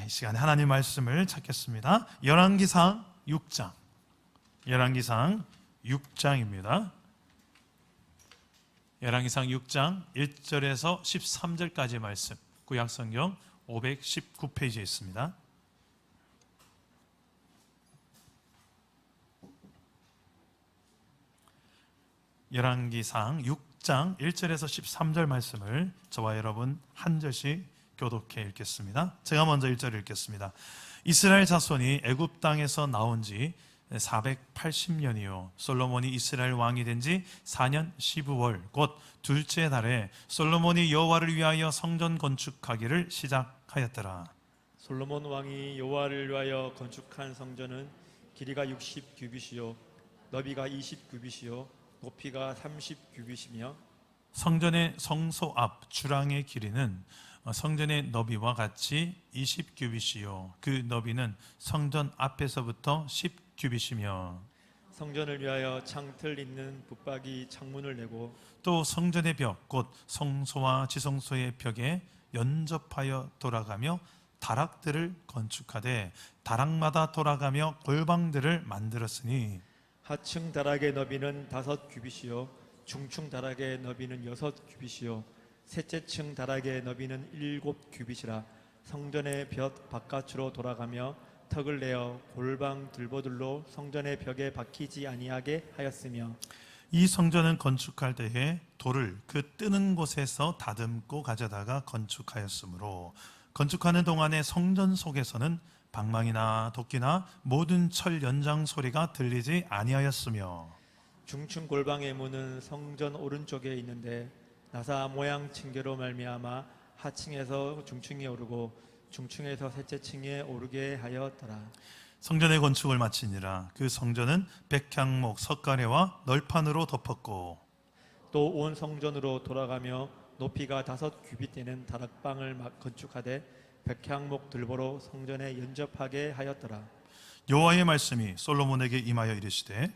이 시간에 하나님 말씀을 찾겠습니다. 열왕기상 6장. 열왕기상 6장입니다. 열왕기상 6장 1절에서 13절까지 말씀. 구약성경 519페이지에 있습니다. 열왕기상 6장 1절에서 13절 말씀을 저와 여러분 한 절씩 교독해 읽겠습니다. 제가 먼저 1절 읽겠습니다. 이스라엘 자손이 애굽 땅에서 나온 지 480년이요 솔로몬이 이스라엘 왕이 된 지 4년 15월 곧 둘째 달에 솔로몬이 여호와를 위하여 성전 건축하기를 시작하였더라. 솔로몬 왕이 여호와를 위하여 건축한 성전은 길이가 60규빗이요 너비가 20규빗이요 높이가 30규빗이며 성전의 성소 앞 주랑의 길이는 성전의 너비와 같이 20규빗이요 그 너비는 성전 앞에서부터 10규빗이며 성전을 위하여 창틀 있는 붙박이 창문을 내고 또 성전의 벽 곧 성소와 지성소의 벽에 연접하여 돌아가며 다락들을 건축하되 다락마다 돌아가며 골방들을 만들었으니 하층 다락의 너비는 5규빗이요 중층 다락의 너비는 6규빗이요 셋째 층 다락의 너비는 7규빗이라 성전의 벽 바깥으로 돌아가며 턱을 내어 골방 들보들로 성전의 벽에 박히지 아니하게 하였으며 이 성전은 건축할 때에 돌을 그 뜨는 곳에서 다듬고 가져다가 건축하였으므로 건축하는 동안에 성전 속에서는 방망이나 도끼나 모든 철 연장 소리가 들리지 아니하였으며 중층 골방의 문은 성전 오른쪽에 있는데 나사 모양 층계로 말미암아 하층에서 중층에 오르고 중층에서 셋째 층에 오르게 하였더라. 성전의 건축을 마치니라. 그 성전은 백향목 석가래와 널판으로 덮었고 또 온 성전으로 돌아가며 높이가 5규빗 되는 다락방을 건축하되 백향목 들보로 성전에 연접하게 하였더라. 여호와의 말씀이 솔로몬에게 임하여 이르시되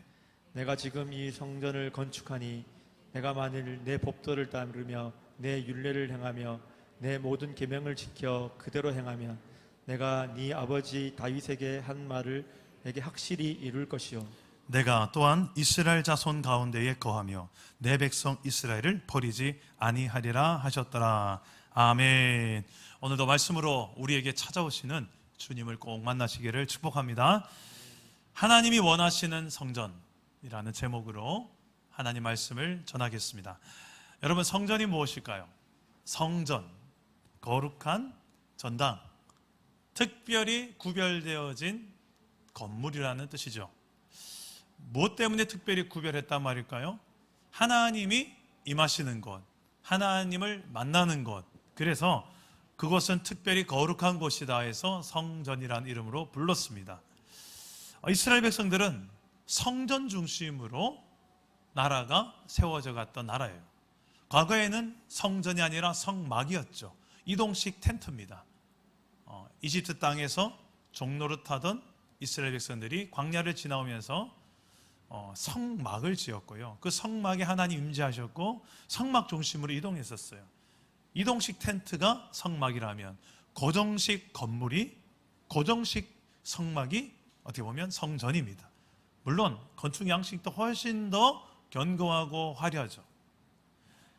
내가 지금 이 성전을 건축하니 내가 만일 내 법도를 따르며 내 율례를 행하며 내 모든 계명을 지켜 그대로 행하면 내가 네 아버지 다윗에게 한 말을 내게 확실히 이룰 것이요 내가 또한 이스라엘 자손 가운데에 거하며 내 백성 이스라엘을 버리지 아니하리라 하셨더라. 아멘. 오늘도 말씀으로 우리에게 찾아오시는 주님을 꼭 만나시기를 축복합니다. 하나님이 원하시는 성전이라는 제목으로 하나님 말씀을 전하겠습니다. 여러분, 성전이 무엇일까요? 성전, 거룩한 전당, 특별히 구별되어진 건물이라는 뜻이죠. 무엇 때문에 특별히 구별했단 말일까요? 하나님이 임하시는 곳, 하나님을 만나는 곳, 그래서 그곳은 특별히 거룩한 곳이다 해서 성전이라는 이름으로 불렀습니다. 이스라엘 백성들은 성전 중심으로 나라가 세워져 갔던 나라예요. 과거에는 성전이 아니라 성막이었죠. 이동식 텐트입니다. 이집트 땅에서 종로를 타던 이스라엘 백성들이 광야를 지나오면서 성막을 지었고요. 그 성막에 하나님 임재하셨고 성막 중심으로 이동했었어요. 이동식 텐트가 성막이라면 고정식 건물이, 고정식 성막이 어떻게 보면 성전입니다. 물론 건축 양식도 훨씬 더 견고하고 화려하죠.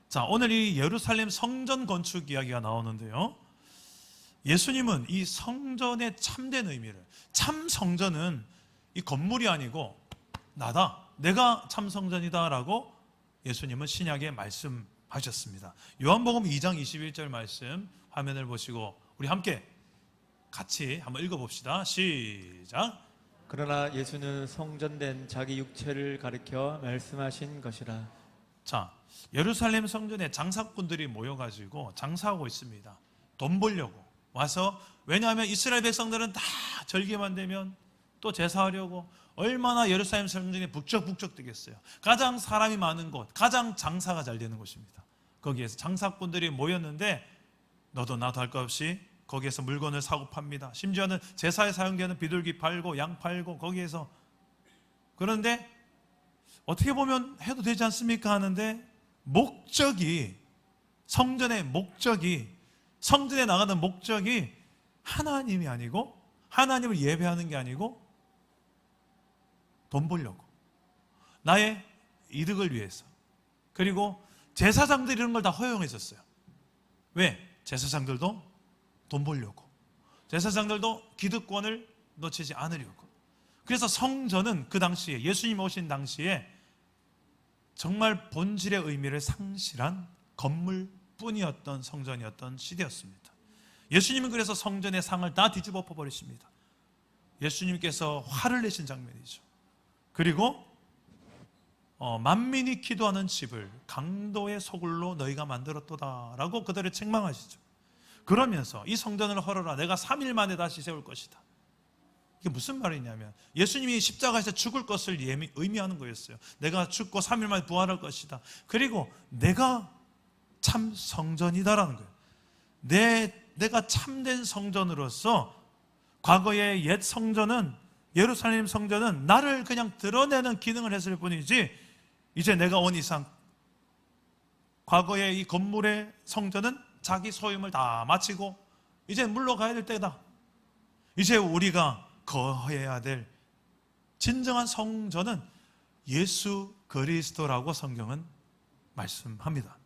자, 오늘 이 예루살렘 성전 건축 이야기가 나오는데요. 예수님은 이 성전의 참된 의미를, 참 성전은 이 건물이 아니고 나다, 내가 참 성전이다 라고 예수님은 신약에 말씀하셨습니다. 요한복음 2장 21절 말씀 화면을 보시고 우리 함께 같이 한번 읽어봅시다. 시작. 그러나 예수는 성전된 자기 육체를 가리켜 말씀하신 것이라. 자, 예루살렘 성전에 장사꾼들이 모여가지고 장사하고 있습니다. 돈 벌려고 와서, 왜냐하면 이스라엘 백성들은 다 절기만 되면 또 제사하려고 얼마나 예루살렘 성전이 북적북적 되겠어요. 가장 사람이 많은 곳, 가장 장사가 잘 되는 곳입니다. 거기에서 장사꾼들이 모였는데 너도 나도 할 것 없이 거기에서 물건을 사고 팝니다. 심지어는 제사에 사용되는 비둘기 팔고 양 팔고 거기에서. 그런데 어떻게 보면 해도 되지 않습니까 하는데 목적이, 성전의 목적이, 성전에 나가는 목적이 하나님이 아니고, 하나님을 예배하는 게 아니고 돈 벌려고, 나의 이득을 위해서. 그리고 제사장들이 이런 걸 다 허용했었어요. 왜? 제사장들도 돈 벌려고, 제사장들도 기득권을 놓치지 않으려고. 그래서 성전은 그 당시에, 예수님 오신 당시에 정말 본질의 의미를 상실한 건물뿐이었던 성전이었던 시대였습니다. 예수님은 그래서 성전의 상을 다 뒤집어 엎어버리십니다. 예수님께서 화를 내신 장면이죠. 그리고 만민이 기도하는 집을 강도의 소굴로 너희가 만들었도다 라고 그들을 책망하시죠. 그러면서 이 성전을 헐어라, 내가 3일 만에 다시 세울 것이다. 이게 무슨 말이냐면 예수님이 십자가에서 죽을 것을 의미하는 거였어요. 내가 죽고 3일 만에 부활할 것이다. 그리고 내가 참 성전이다라는 거예요. 내가 참된 성전으로서, 과거의 옛 성전은, 예루살렘 성전은 나를 그냥 드러내는 기능을 했을 뿐이지, 이제 내가 온 이상 과거의 이 건물의 성전은 자기 소임을 다 마치고 이제 물러가야 될 때다. 이제 우리가 거해야 될 진정한 성전은 예수 그리스도라고 성경은 말씀합니다.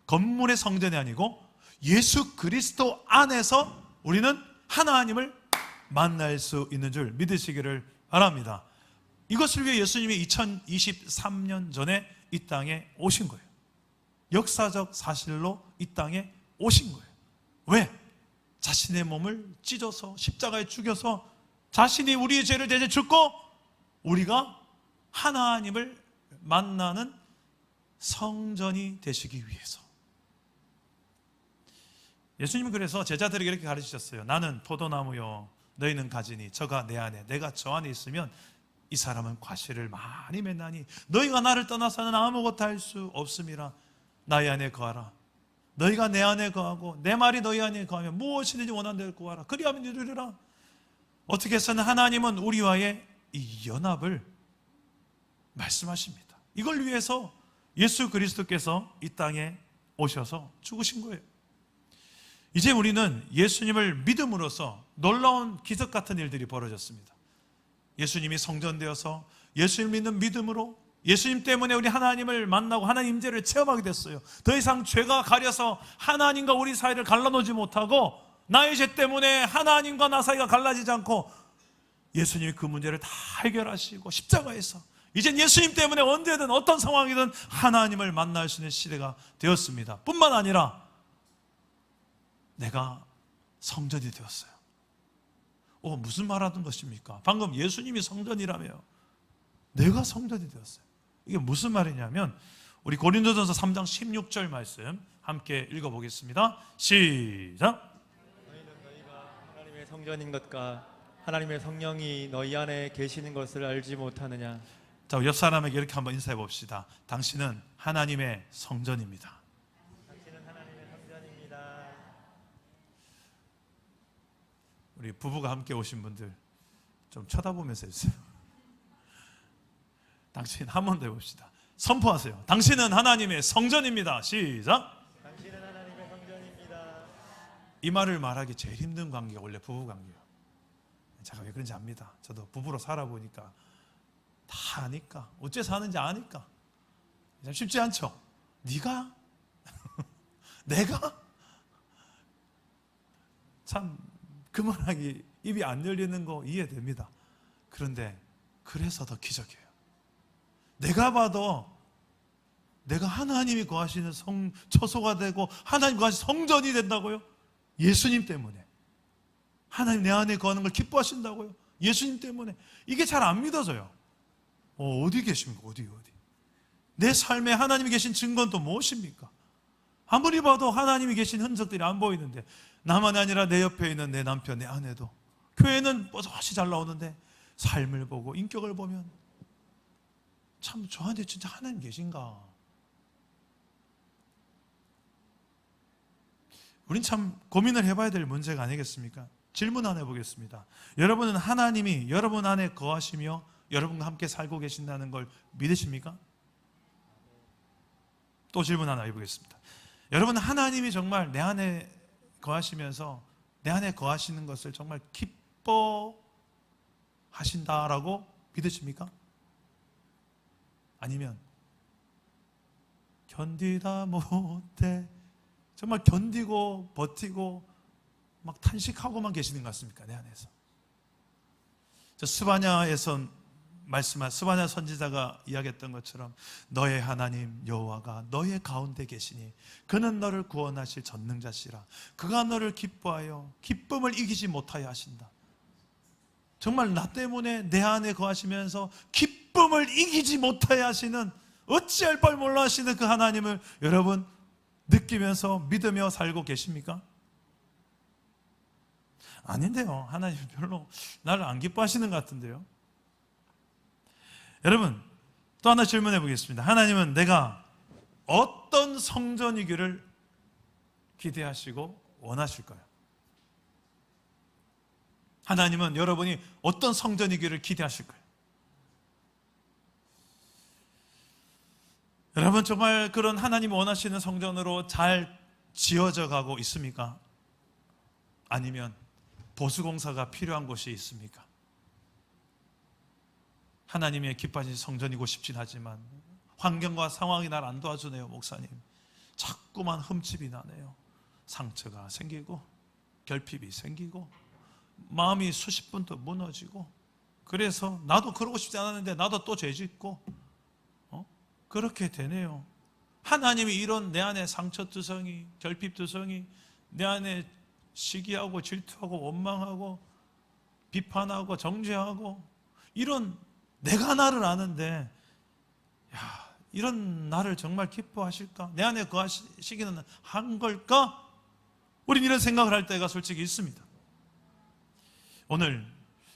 건물의 성전이 아니고 예수 그리스도 안에서 우리는 하나님을 만날 수 있는 줄 믿으시기를 바랍니다. 이것을 위해 예수님이 2023년 전에 이 땅에 오신 거예요. 역사적 사실로 이 땅에 오신 거예요. 왜? 자신의 몸을 찢어서 십자가에 죽여서 자신이 우리의 죄를 대신 죽고 우리가 하나님을 만나는 성전이 되시기 위해서. 예수님은 그래서 제자들에게 이렇게 가르치셨어요. 나는 포도나무요, 너희는 가지니 저가 내 안에, 내가 저 안에 있으면 이 사람은 과실을 많이 맺나니 너희가 나를 떠나서는 아무것도 할 수 없음이라. 나의 안에 거하라. 너희가 내 안에 거하고 내 말이 너희 안에 거하면 무엇이든지 원하는 대로 구하라. 그리하면 이루리라. 어떻게 해서는 하나님은 우리와의 이 연합을 말씀하십니다. 이걸 위해서 예수 그리스도께서 이 땅에 오셔서 죽으신 거예요. 이제 우리는 예수님을 믿음으로써 놀라운 기적 같은 일들이 벌어졌습니다. 예수님이 성전되어서 예수님을 믿는 믿음으로 예수님 때문에 우리 하나님을 만나고 하나님 임재를 체험하게 됐어요. 더 이상 죄가 가려서 하나님과 우리 사이를 갈라놓지 못하고 나의 죄 때문에 하나님과 나 사이가 갈라지지 않고 예수님이 그 문제를 다 해결하시고 십자가에서 이젠 예수님 때문에 언제든 어떤 상황이든 하나님을 만날 수 있는 시대가 되었습니다. 뿐만 아니라 내가 성전이 되었어요. 무슨 말 하는 것입니까? 방금 예수님이 성전이라며 내가 성전이 되었어요. 이게 무슨 말이냐면 우리 고린도전서 3장 16절 말씀 함께 읽어보겠습니다. 시작. 너희는 너희가 하나님의 성전인 것과 하나님의 성령이 너희 안에 계시는 것을 알지 못하느냐. 자, 옆 사람에게 이렇게 한번 인사해 봅시다. 당신은 하나님의 성전입니다. 당신은 하나님의 성전입니다. 우리 부부가 함께 오신 분들 좀 쳐다보면서 해주세요. 당신 한 번 더 해봅시다. 선포하세요. 당신은 하나님의 성전입니다. 시작. 당신은 하나님의 성전입니다. 이 말을 말하기 제일 힘든 관계가 원래 부부 관계예요. 제가 왜 그런지 압니다. 저도 부부로 살아보니까 다 아니까, 어째 사는지 아니까 참 쉽지 않죠. 네가 내가 참 그만하기 입이 안 열리는 거 이해됩니다. 그런데 그래서 더 기적이에요. 내가 봐도 내가 하나님이 거하시는 처소가 되고 하나님 거하시는 성전이 된다고요? 예수님 때문에. 하나님 내 안에 거하는 걸 기뻐하신다고요? 예수님 때문에. 이게 잘 안 믿어져요. 어디 계십니까? 어디? 내 삶에 하나님이 계신 증거는 또 무엇입니까? 아무리 봐도 하나님이 계신 흔적들이 안 보이는데, 나만 아니라 내 옆에 있는 내 남편, 내 아내도 교회는 뻣뻣이 잘 나오는데 삶을 보고 인격을 보면 참 저한테 진짜 하나님 계신가? 우린 참 고민을 해봐야 될 문제가 아니겠습니까? 질문 하나 해보겠습니다. 여러분은 하나님이 여러분 안에 거하시며 여러분과 함께 살고 계신다는 걸 믿으십니까? 또 질문 하나 해보겠습니다. 여러분, 하나님이 정말 내 안에 거하시면서 내 안에 거하시는 것을 정말 기뻐하신다라고 믿으십니까? 아니면 견디다 못해 정말 견디고 버티고 막 탄식하고만 계시는 것 같습니까? 내 안에서. 저 스바냐에서 말씀한 스바냐 선지자가 이야기했던 것처럼 너의 하나님 여호와가 너의 가운데 계시니 그는 너를 구원하실 전능자시라. 그가 너를 기뻐하여 기쁨을 이기지 못하여 하신다. 정말 나 때문에 내 안에 거하시면서 기쁨을 이기지 못하여 하시는, 어찌할 바를 몰라 하시는 그 하나님을 여러분 느끼면서 믿으며 살고 계십니까? 아닌데요. 하나님 별로 나를 안 기뻐하시는 것 같은데요. 여러분, 또 하나 질문해 보겠습니다. 하나님은 내가 어떤 성전이기를 기대하시고 원하실까요? 하나님은 여러분이 어떤 성전이기를 기대하실까요? 여러분, 정말 그런 하나님이 원하시는 성전으로 잘 지어져 가고 있습니까? 아니면 보수공사가 필요한 곳이 있습니까? 하나님의 기뻐하신 성전이고 싶진 하지만 환경과 상황이 날 안 도와주네요. 목사님, 자꾸만 흠집이 나네요. 상처가 생기고 결핍이 생기고 마음이 수십 번 더 무너지고, 그래서 나도 그러고 싶지 않았는데 나도 또 죄짓고 그렇게 되네요. 하나님이 이런 내 안에 상처투성이, 결핍투성이, 내 안에 시기하고 질투하고 원망하고 비판하고 정죄하고 이런 내가 나를 아는데, 야, 이런 나를 정말 기뻐하실까? 내 안에 거하시기는 한 걸까? 우린 이런 생각을 할 때가 솔직히 있습니다. 오늘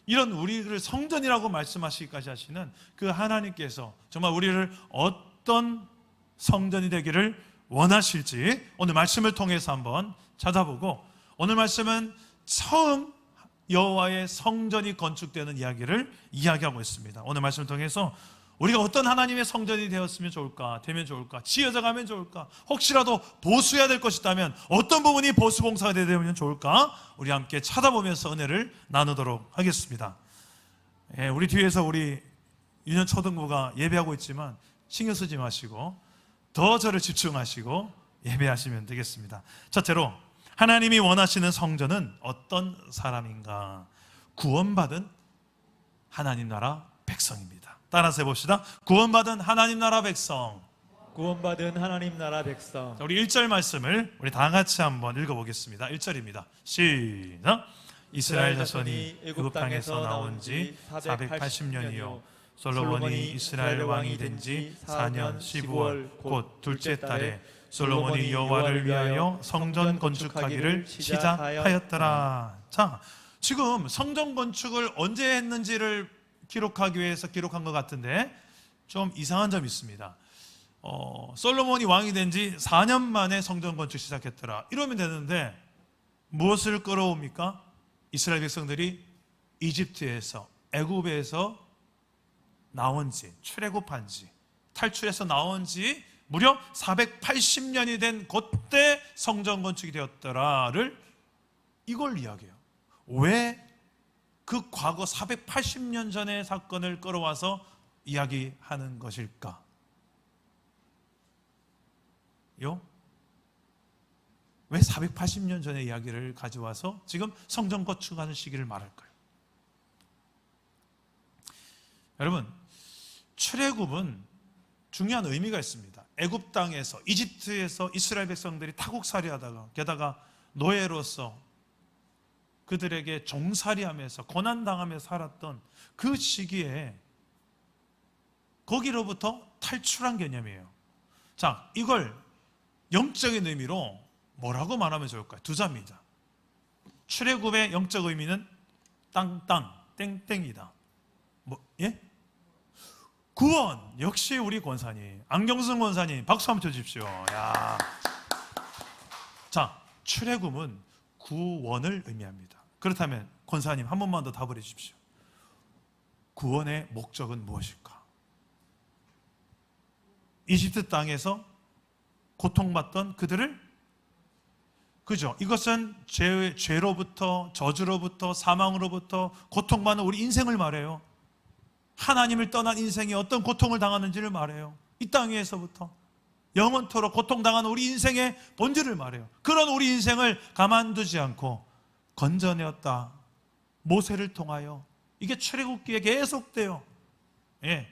이런 우리를 성전이라고 말씀하시기까지 하시는 그 하나님께서 정말 우리를 어떤 성전이 되기를 원하실지 오늘 말씀을 통해서 한번 찾아보고, 오늘 말씀은 처음 여호와의 성전이 건축되는 이야기를 이야기하고 있습니다. 오늘 말씀을 통해서 우리가 어떤 하나님의 성전이 되었으면 좋을까, 되면 좋을까, 지어져 가면 좋을까, 혹시라도 보수해야 될 것이 있다면 어떤 부분이 보수 공사가 되면 좋을까, 우리 함께 찾아보면서 은혜를 나누도록 하겠습니다. 우리 뒤에서 우리 유년 초등부가 예배하고 있지만 신경 쓰지 마시고 더 저를 집중하시고 예배하시면 되겠습니다. 첫째로, 하나님이 원하시는 성전은 어떤 사람인가? 구원받은 하나님 나라 백성입니다. 따라서 해봅시다. 구원받은 하나님 나라 백성. 구원받은 하나님 나라 백성. 자, 우리 1절 말씀을 우리 다 같이 한번 읽어보겠습니다. 1절입니다. 시작. 이스라엘 자손이 애굽 땅에서 나온 지 480년이요 솔로몬이 이스라엘 왕이 된 지 4년 15월 곧 둘째 달에 솔로몬이 여호와를 위하여 성전 건축하기를 시작하였더라. 자, 지금 성전 건축을 언제 했는지를 기록하기 위해서 기록한 것 같은데 좀 이상한 점이 있습니다. 솔로몬이 왕이 된 지 4년 만에 성전 건축 시작했더라. 이러면 되는데 무엇을 끌어옵니까? 이스라엘 백성들이 이집트에서, 애굽에서 나온 지, 출애굽한 지, 탈출해서 나온 지 무려 480년이 된 그때 성전 건축이 되었더라를 이걸 이야기해요. 왜 그 과거 480년 전의 사건을 끌어와서 이야기하는 것일까? 왜 480년 전의 이야기를 가져와서 지금 성전 건축하는 시기를 말할까요? 여러분, 출애굽은 중요한 의미가 있습니다. 애굽 땅에서, 이집트에서 이스라엘 백성들이 타국살이하다가 게다가 노예로서 그들에게 종살이하면서 고난당하며 살았던 그 시기에 거기로부터 탈출한 개념이에요. 자, 이걸 영적인 의미로 뭐라고 말하면 좋을까요? 두 자입니다. 출애굽의 영적 의미는 땅땅, 땡땡이다. 예? 구원. 역시 우리 권사님, 안경순 권사님, 박수 한번 쳐주십시오. 야. 자, 출애굽은 구원을 의미합니다. 그렇다면 권사님 한 번만 더 답을 해주십시오. 구원의 목적은 무엇일까? 이집트 땅에서 고통받던 그들을 그죠? 이것은 죄로부터, 저주로부터, 사망으로부터 고통받는 우리 인생을 말해요. 하나님을 떠난 인생이 어떤 고통을 당하는지를 말해요. 이 땅 위에서부터 영원토록 고통당하는 우리 인생의 본질을 말해요. 그런 우리 인생을 가만두지 않고 건져내었다. 모세를 통하여. 이게 출애굽기에 계속돼요. 예.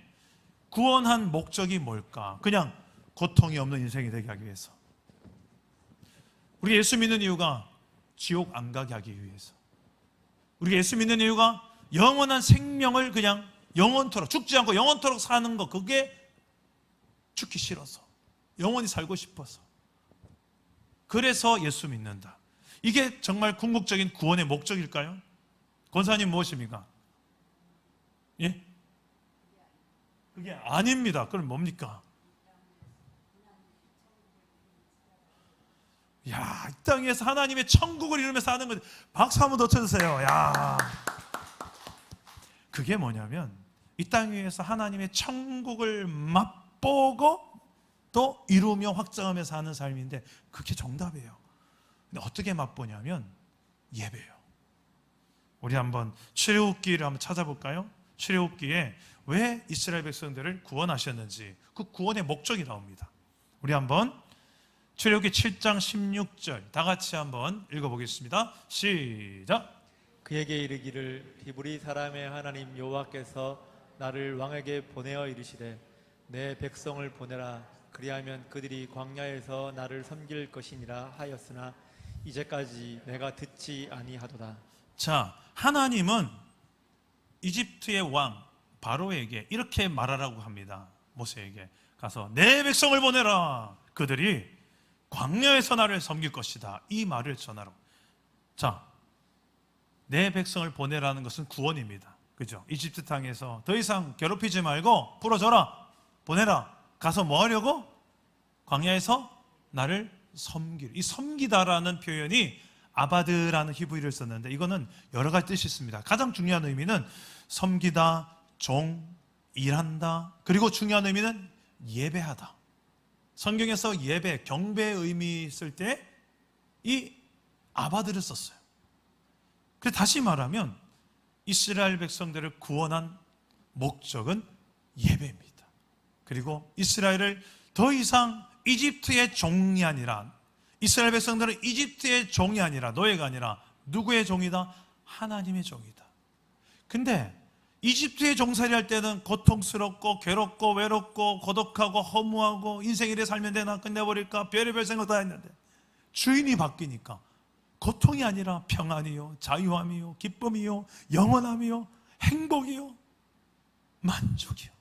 구원한 목적이 뭘까? 그냥 고통이 없는 인생이 되게 하기 위해서. 우리 예수 믿는 이유가 지옥 안 가게 하기 위해서. 우리 예수 믿는 이유가 영원한 생명을 그냥 영원토록, 죽지 않고 영원토록 사는 것, 그게 죽기 싫어서, 영원히 살고 싶어서. 그래서 예수 믿는다. 이게 정말 궁극적인 구원의 목적일까요? 권사님 무엇입니까? 예? 그게 아닙니다. 그럼 뭡니까? 야, 이 땅에서 하나님의 천국을 이루며 사는 거. 박수 한번 더 쳐주세요. 야, 그게 뭐냐면 이 땅 위에서 하나님의 천국을 맛보고 또 이루며 확장하며 사는 삶인데, 그게 정답이에요. 근데 어떻게 맛보냐면 예배예요. 우리 한번 출애굽기를 한번 찾아볼까요? 출애굽기에 왜 이스라엘 백성들을 구원하셨는지, 그 구원의 목적이 나옵니다. 우리 한번 출애굽기 7장 16절 다 같이 한번 읽어보겠습니다. 시작. 그에게 이르기를 히브리 사람의 하나님 여호와께서 나를 왕에게 보내어 이르시되 내 백성을 보내라. 그리하면 그들이 광야에서 나를 섬길 것이니라 하였으나 이제까지 내가 듣지 아니하도다. 자, 하나님은 이집트의 왕 바로에게 이렇게 말하라고 합니다. 모세에게 가서 내 백성을 보내라. 그들이 광야에서 나를 섬길 것이다. 이 말을 전하라고. 자, 내 백성을 보내라는 것은 구원입니다. 그죠? 이집트 땅에서 더 이상 괴롭히지 말고 풀어줘라. 보내라. 가서 뭐 하려고? 광야에서 나를 섬기라. 이 섬기다라는 표현이 아바드라는 히브리를 썼는데, 이거는 여러 가지 뜻이 있습니다. 가장 중요한 의미는 섬기다, 종, 일한다. 그리고 중요한 의미는 예배하다. 성경에서 예배, 경배의 의미 쓸 때 이 아바드를 썼어요. 그래서 다시 말하면 이스라엘 백성들을 구원한 목적은 예배입니다. 그리고 이스라엘을 더 이상 이집트의 종이 아니라, 이스라엘 백성들은 이집트의 종이 아니라, 노예가 아니라 누구의 종이다? 하나님의 종이다. 근데 이집트의 종살이 할 때는 고통스럽고 괴롭고 외롭고 고독하고 허무하고 인생 이래 살면 되나, 끝내버릴까, 별의별 생각 다 했는데 주인이 바뀌니까 고통이 아니라 평안이요, 자유함이요, 기쁨이요, 영원함이요, 행복이요, 만족이요.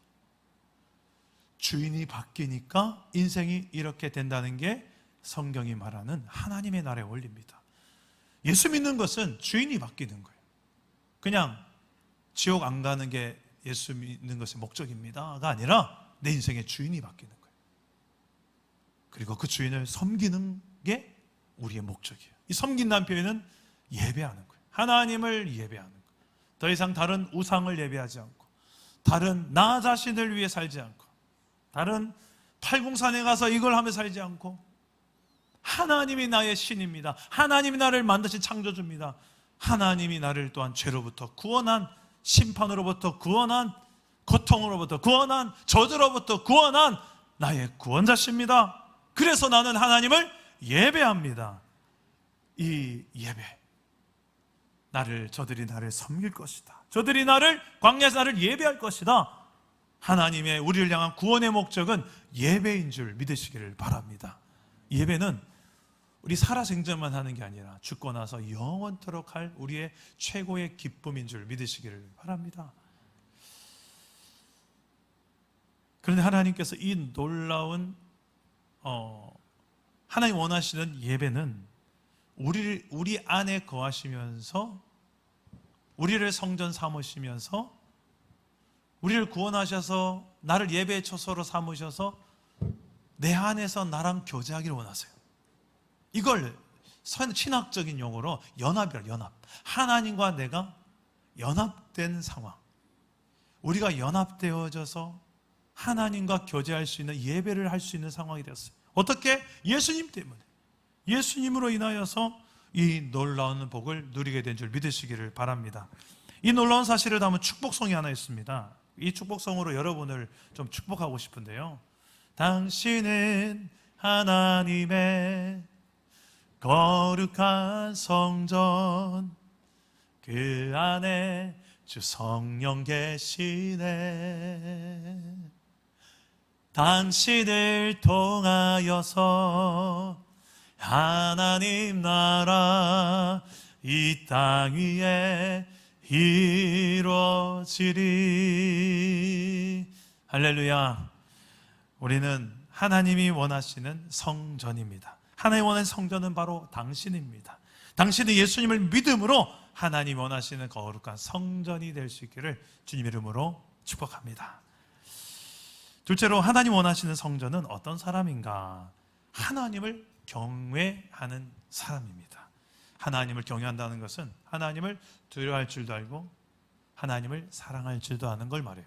주인이 바뀌니까 인생이 이렇게 된다는 게 성경이 말하는 하나님의 나라의 원리입니다. 예수 믿는 것은 주인이 바뀌는 거예요. 그냥 지옥 안 가는 게 예수 믿는 것의 목적입니다가 아니라 내 인생의 주인이 바뀌는 거예요. 그리고 그 주인을 섬기는 게 우리의 목적이에요. 이 섬긴다는 표현은 예배하는 거예요. 하나님을 예배하는 거예요. 더 이상 다른 우상을 예배하지 않고, 다른 나 자신을 위해 살지 않고, 다른 팔궁산에 가서 이걸 하며 살지 않고, 하나님이 나의 신입니다. 하나님이 나를 만드신 창조주입니다. 하나님이 나를 또한 죄로부터 구원한, 심판으로부터 구원한, 고통으로부터 구원한, 저주로부터 구원한 나의 구원자십니다. 그래서 나는 하나님을 예배합니다. 이 예배, 저들이 나를 섬길 것이다. 저들이 나를, 광야에서 나를 예배할 것이다. 하나님의 우리를 향한 구원의 목적은 예배인 줄 믿으시기를 바랍니다. 예배는 우리 살아생전만 하는 게 아니라 죽고 나서 영원토록 할 우리의 최고의 기쁨인 줄 믿으시기를 바랍니다. 그런데 하나님께서 이 놀라운 하나님 원하시는 예배는 우리 안에 거하시면서, 우리를 성전 삼으시면서, 우리를 구원하셔서 나를 예배의 처소로 삼으셔서 내 안에서 나랑 교제하기를 원하세요. 이걸 신학적인 용어로 연합이라, 연합. 하나님과 내가 연합된 상황. 우리가 연합되어져서 하나님과 교제할 수 있는, 예배를 할 수 있는 상황이 되었어요. 어떻게? 예수님 때문에. 예수님으로 인하여서 이 놀라운 복을 누리게 된 줄 믿으시기를 바랍니다. 이 놀라운 사실을 담은 축복송이 하나 있습니다. 이 축복송으로 여러분을 좀 축복하고 싶은데요. 당신은 하나님의 거룩한 성전, 그 안에 주 성령 계시네. 당신을 통하여서 하나님 나라 이 땅 위에 이루어지리. 할렐루야. 우리는 하나님이 원하시는 성전입니다. 하나님이 원하는 성전은 바로 당신입니다. 당신은 예수님을 믿음으로 하나님이 원하시는 거룩한 성전이 될 수 있기를 주님의 이름으로 축복합니다. 둘째로 하나님 원하시는 성전은 어떤 사람인가? 하나님을 경외하는 사람입니다. 하나님을 경외한다는 것은 하나님을 두려워할 줄도 알고 하나님을 사랑할 줄도 아는 걸 말해요.